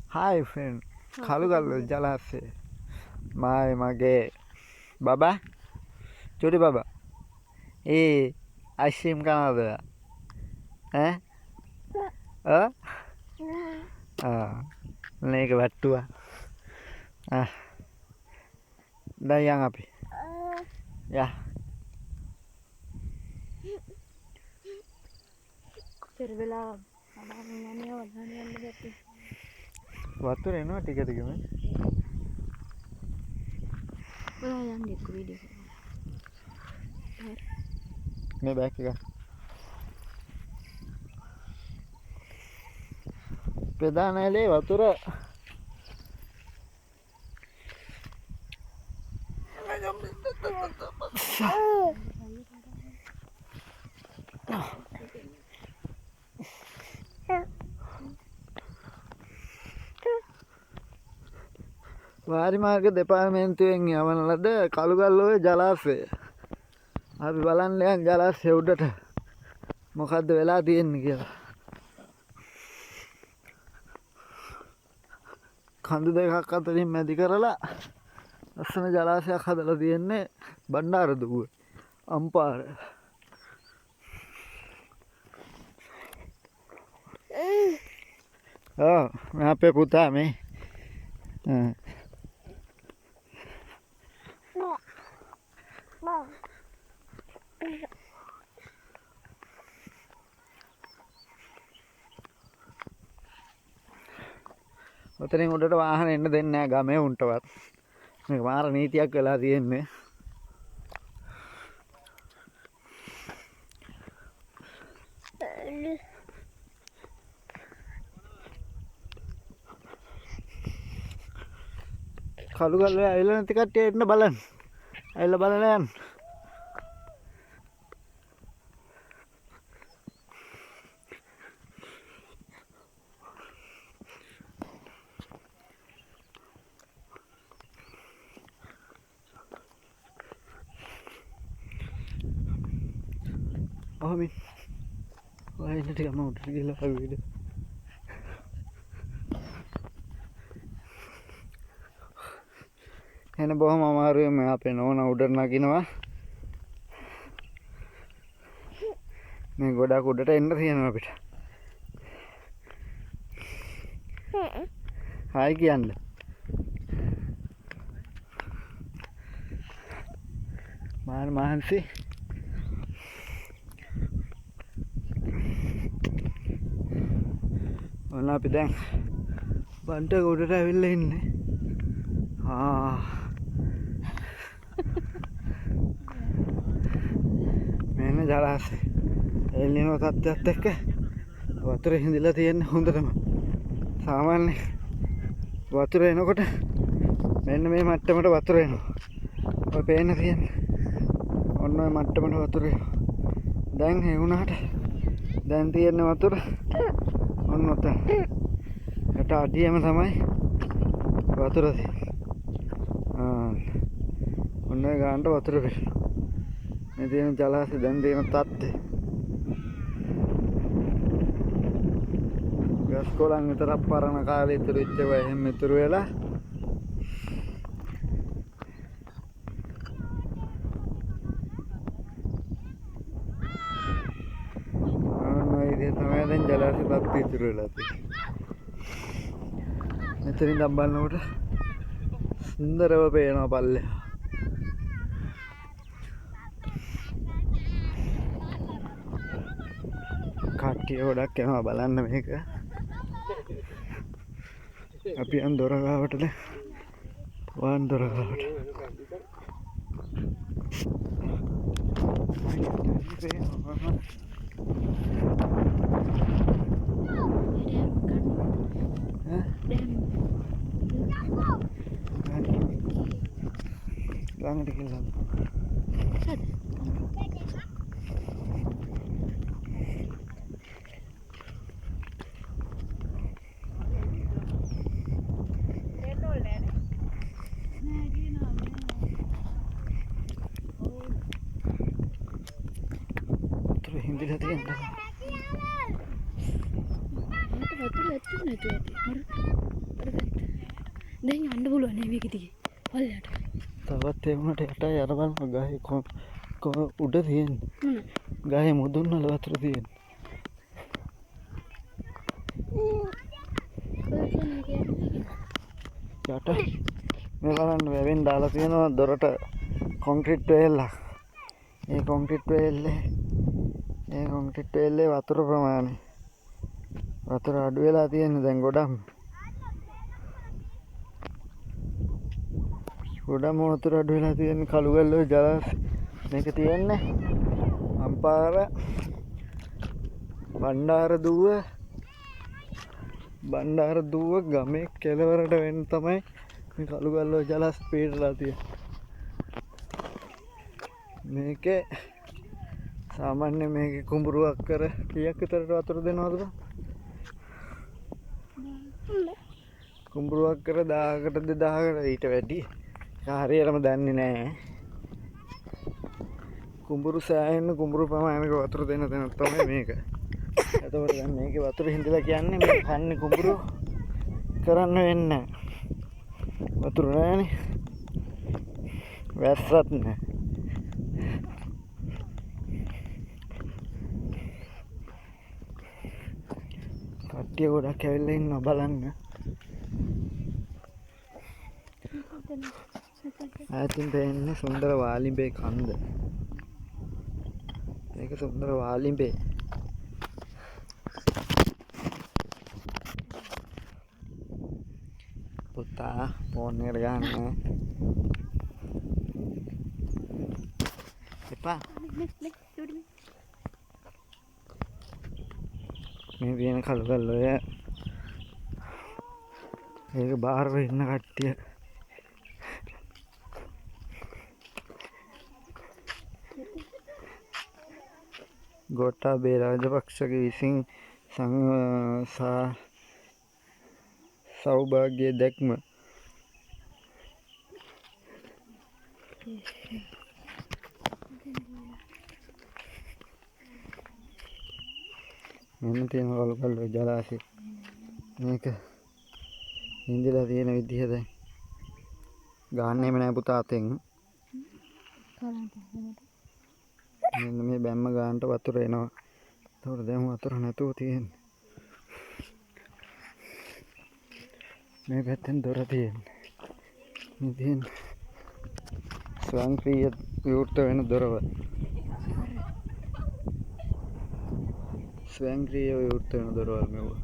Hi friend. Kalugallu jalase. My mage. Baba? Choti baba. Eh, ice cream kanada. Eh? Ah? Ah. Neke battua. Ah. Dah yang api. Ya. පෙරවෙලා අනාමනය වන්නන්න යන්න ගැති වතුර එනවා ටික ටිකම. ඔයා යන්න එක්ක වීඩියෝ මේ බෑග් එක. ප්‍රධානලේ වතුර වාරිමාර්ග දෙපාර්තමේන්තුවෙන් යවන ලද කළුගල්ලෝවේ ජලාශය. අපි බලන්න යන් ජලාශය උඩට මොකද්ද වෙලා තියෙන්නේ කියලා. කඳු දෙකක් අතරින් මැදි කරලා ලස්සන ජලාශයක් හදලා තියෙන්නේ බණ්ඩාරදුව අම්පාර. मैं पे पुता मैं උතරින් උඩට වාහන එන්න දෙන්නේ නැහැ ගමේ උන්ටවත්. මේක මාර නීතියක් වෙලා තියෙන්නේ. කළුගල්ලේ ඇවිල්ලා නැති කට්ටිය එන්න බලන්න. ඇවිල්ලා බලලා යන්න. Amin. Wah ini dia mau gila gitu. එන බොහොම අමාරුවෙන් මේ අපේ නෝනා උඩට නගිනවා. මේ ගොඩක් උඩට එන්න තියෙනවා අපිට. හායි කියන්න. මාන මහන්සි. ඔන්න අපි දැන් බන්ට උඩට ඇවිල්ලා ඉන්නේ. මෙන්න ජලාශය. එල්නිනෝ තත්ත්වයත් එක්ක වතුර හිඳිලා තියෙන හොඳටම. සාමාන්‍ය වතුර එනකොට මෙන්න මේ මට්ටමට වතුර එනවා. ඔය පේන්න තියෙන්නේ. ඔන්න ඔය මට්ටමට වතුර එනවා. දැන් ඒ වුණාට දැන් තියෙන වතුර ඔන්න ඔතන. යට අඩියම තමයි වතුර තියෙන්නේ. ඔන්න ඔය ගානට වතුර පිරෙනවා. මේ තියෙන ජලාශය දැන් තියෙන තත්ත්වය. ගස් කොළන් විතරක් පරණ කාලේ ඉතුරු වෙච්ච ඒවා එහෙම ඉතුරු වෙලා තමයි දැන් ජලාශය තත්ත්වය ඉතුරු වෙලා තියෙන්නේ. මෙතනින් දැන් බලනකොට සුන්දරව පේනවා පල්ලෙහා. කට්ටිය ගොඩක් යනවා බලන්න මේක. අපි යන් දොර ගාවටද වාන් දොර ගාවට. ළඟට ගිහලා හින්දිලා තියෙනවා. වතුර ඇතුළේ නැතුව ඇති. දැන් යන්න පුළුවන් නේ මේක දිගේ. පල්ලයට. තවත් ඒ වුණාට යටයි අර බලන්න ගහේ කො උඩ තියෙන්නේ. මොන? ගහේ මුදුන් වල වතුර තියෙන්නේ. යට මේ බලන්න වැවෙන් දාලා තියෙනවා දොරට කොන්ක්‍රීට් වේල්ලක්. ඒ කොන්ක්‍රීට් වේල්ලේ වතුර ප්‍රමාණය. වතුර අඩු වෙලා තියෙන්නේ දැන් ගොඩක්. ගොඩම වතුර අඩු වෙලා තියෙන්නේ කළුගල්ලේ ජලාශය. මේක තියෙන්නේ අම්පාර බණ්ඩාර දුව ගමේ කෙළවරට වෙන්න තමයි මේ කළුගල්ලේ ජලාශය පිටලා තියෙන්නේ. මේකේ සාමාන්‍ය මේකේ කුඹුරුවක් කර කීයක් විතරට වතුර දෙනවද බං? කුඹුරුවක් කර 1000කට 2000කට ඊට වැඩි. හරියටම දන්නේ නැහැ. කුඹුරු සෑහෙන කුඹුරු ප්‍රමාණයක වතුර දෙන තැන තමයි මේක. එතකොට දැන් මේකේ වතුර හිඳලා කියන්නේ මේ කන්නේ කුඹුරු කරන්න වෙන්නේ නැහැ. වතුර නැහැනේ. වැස්සත් නැහැ. කට්ටිය ගොඩක් ඇවිල්ලා ඉන්නවා බලන්න. ඈතින් පේන්නේ සුන්දර වාලිඹේ කන්ද. මේක සුන්දර වාලිඹේ. පුතා ෆෝන් එකට ගන්න. එපා. මේ තියෙන කළුගල්ලෝය. ඒක බාහිර ඉන්න කට්ටිය. ගෝඨාභය රාජපක්ෂගේ විසින් සෞභාග්‍ය දැක්ම. මෙන්න තියෙන කළුගල්ලේ ජලාශය. මේක ඉඳලා තියෙන විදිහ දැන් ගහන්නෙම නෑ පුතා අතෙන්. මෙන්න මේ බැම්ම ගානට වතුර එනවා. ඒතකොට දැන් වතුර නැතුව තියෙන්නේ. මේ පැත්තෙන් දොර තියෙන්නේ. මේ තියෙන්නේ ස්වයංක්‍රීය විවෘත වෙන දොරවල්. ස්වයංක්‍රීය විවෘත වෙන දොරවල් මේවා.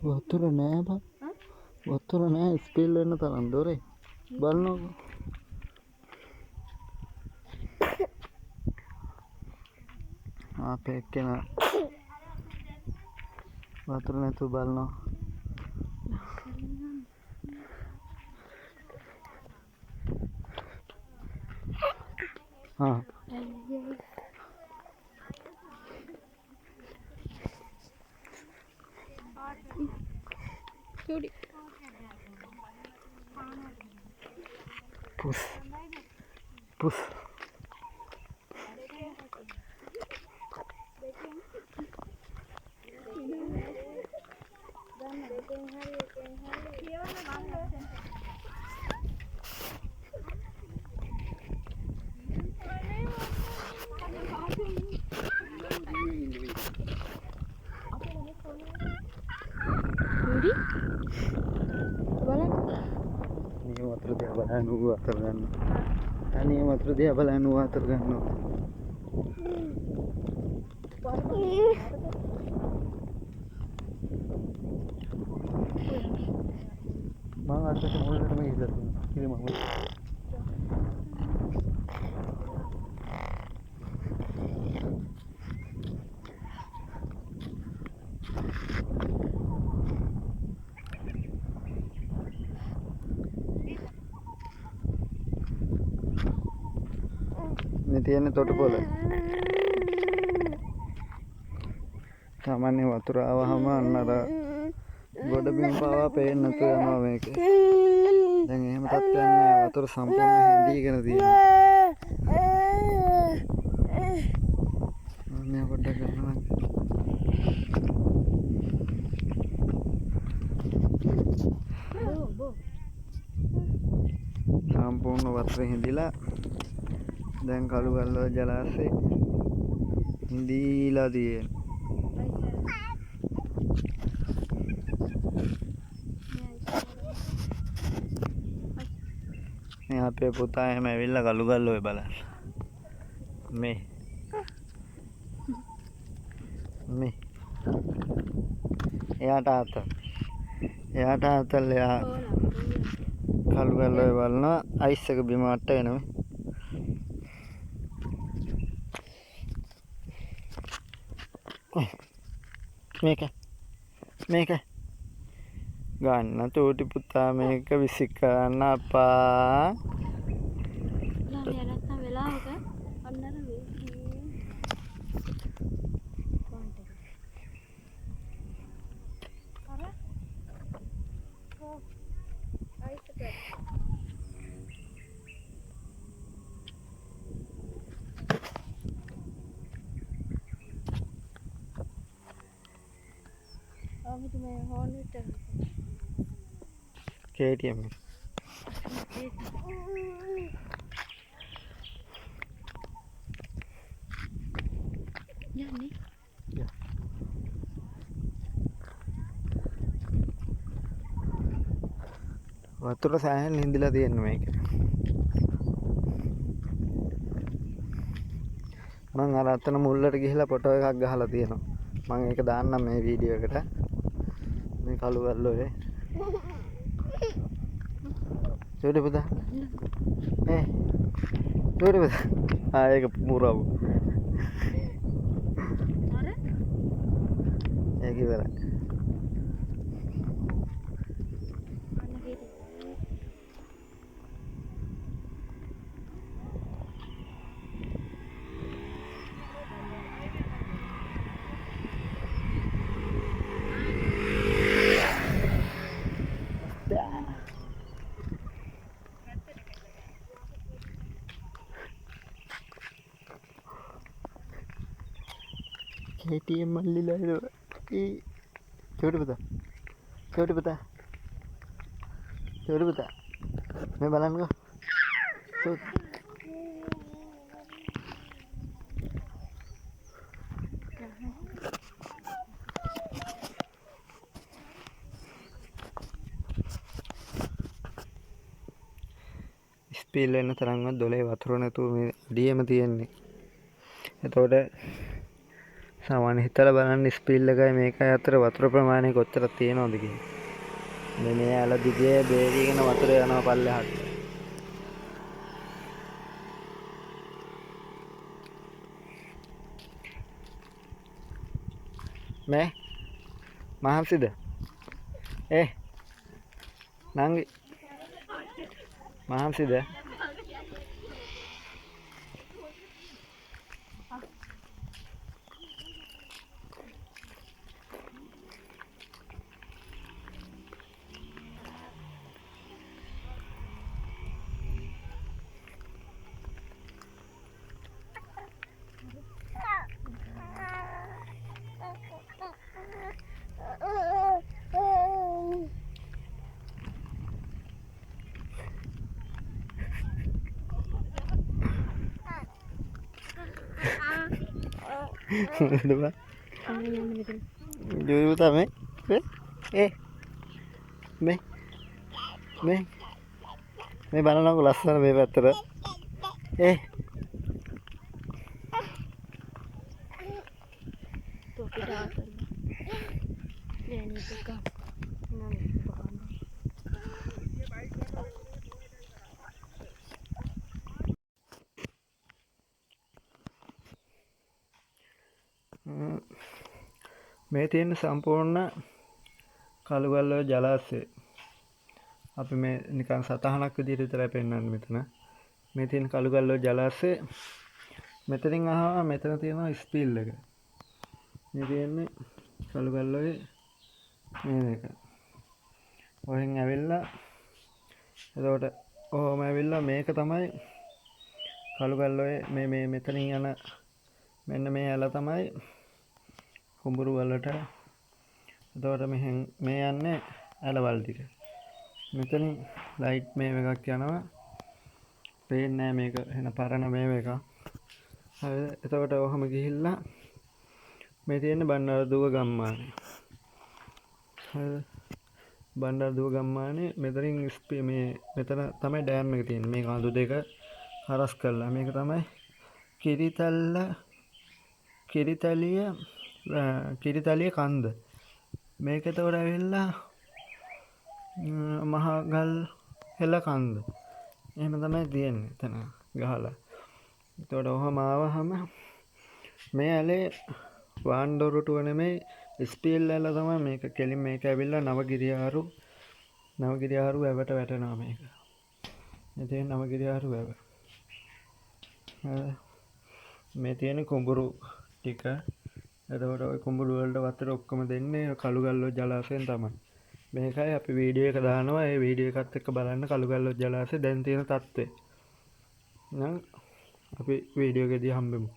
වතුර නෑ බං. වතුර නෑ ස්පිල් වෙන්න තරම් දොරේ. බලන්නකෝ. අපේ එක්කෙනා වතුර නැතුව බලනවා. हाँ पुस पुस Ini motor dia balan water kan. Ini motor dia balan water kan. මම අරකට මුලටම ගිහිල්ලා තියෙනවා. ඉතින් මම මේ තියෙන තොටුපොළ. සාමාන්‍ය වතුර ආවහම අන්න අර ගොඩබිම් පාවා පේන්නේ නැතුව යනවා මේකේ. දැන් එහෙම තත්ත්වයක් නෑ. වතුර සම්පූර්ණ හිඳීගෙන තියෙනවා. මේ පොඩ්ඩක් ගන්නවා. සම්පූර්ණ වතුර හිඳිලා දැන් කළුගල්ලෝ ජලාශේ හිඳීලා තියෙනවා. මේ අපේ පුතා එහෙම ඇවිල්ලා කළුගල්ලෝ බලන්න. මේ එයාට ආතල් එයා කළුගල්ලෝ බලනවා. අයිස් එක බිම වට්ටගෙනම මේක ගන්න චූටි පුතා මේක විසික් කරන්න අපා. ළමයා නැත්තම් වෙලාවක අන්නර වේ. Aku cuma yang honest dan KTM. Ya nih. Ya. වතුර සෑහෙන හිඳිලා තියෙනවා මේක. මම අර අතන මුල්ලට ගිහිල්ලා ෆොටෝ එකක් ගහලා තියෙනවා. මම ඒක දාන්නම් මේ වීඩියෝ එකට. මේ කළුගල්ලෝයේ. චූටි පුතා. චූටි පුතා. ඒක මුරව. ඒක ඉවරයි. KTM මල්ලිලා එනවා. චූටි පුතා මේ බලන්නකෝ. ස්පීල් වෙන තරම්වත් දොලේ වතුර නැතුව මේ අඩියෙම තියෙන්නේ. එතකොට සාමාන්‍ය හිතලා බලන්න ස්පීල් එකයි මේකයි අතර වතුර ප්‍රමාණය කොච්චර තියෙනවද කියලා. මේ ඇල දිගේ බේරීගෙන වතුර යනවා පල්ලෙහාට. මේ මහම්සිද නංගි මහම්සිද Dua. Jujur tak me? Me banan aku lasan me better. Tuh kita atur. Ya ini tukang. මේ තියෙන සම්පූර්ණ කළුගල්ලොය ජලාශය. අපි මේ නිකන් සතහනක් විදිහට විතරයි පෙන්වන්නේ මෙතන. මේ තියෙන කළුගල්ලොය ජලාශය. මෙතනින් අහනවා මෙතන තියෙනවා ස්පීල් එක. මේ තියෙන්නේ කළුගල්ලොය මේ දෙක. ඔහෙන් ඇවිල්ලා එතකොට ඔහොම ඇවිල්ලා මේක තමයි කළුගල්ලොය මේ මෙතනින් යන මෙන්න මේ ඇල තමයි කුඹුරු වලට. එතකොට මෙහෙන් මේ යන්නේ ඇලවල් ටික. මෙතනින් ලයිට් මේ එකක් යනවා. පේන්නේ නැහැ මේක එන පරණ මේ එක. හරිද? එතකොට ඔහම ගිහිල්ලා මේ තියෙන බණ්ඩාරදුව ගම්මානේ. හරිද? බණ්ඩාරදුව ගම්මානේ මෙතනින් මේ මෙතන තමයි ඩෑම් එක තියෙන්නේ. මේ කඳු දෙක හරස් කරලා මේක තමයි කිරිතලිය කන්ද. මේක එතකොට ඇවිල්ලා මහා ගල් හෙළ කන්ද. එහෙම තමයි තියෙන්නේ එතන ගහලා. එතකොට ඔහම ආවහම මේ ඇලේ වාන්ඩොරුටුව නෙමෙයි ස්පීල් ඇල තමයි මේක. කෙලින් මේක ඇවිල්ලා නවගිරියාරු වැවට වැටෙනවා මේක. ඉතින් නවගිරියාරු වැව. මේ තියෙන කුඹුරු ටික. එතකොට ওই කුඹුරු වලට වතුර ඔක්කොම දෙන්නේ කළුගල්ලොය ජලාශයෙන් තමයි. මේකයි අපි වීඩියෝ එක දානවා. ඒ වීඩියෝ එකත් එක්ක බලන්න කළුගල්ලොය ජලාශය දැන් තියෙන තත්ත්වය. නම් අපි වීඩියෝ එකේදී හම්බෙමු.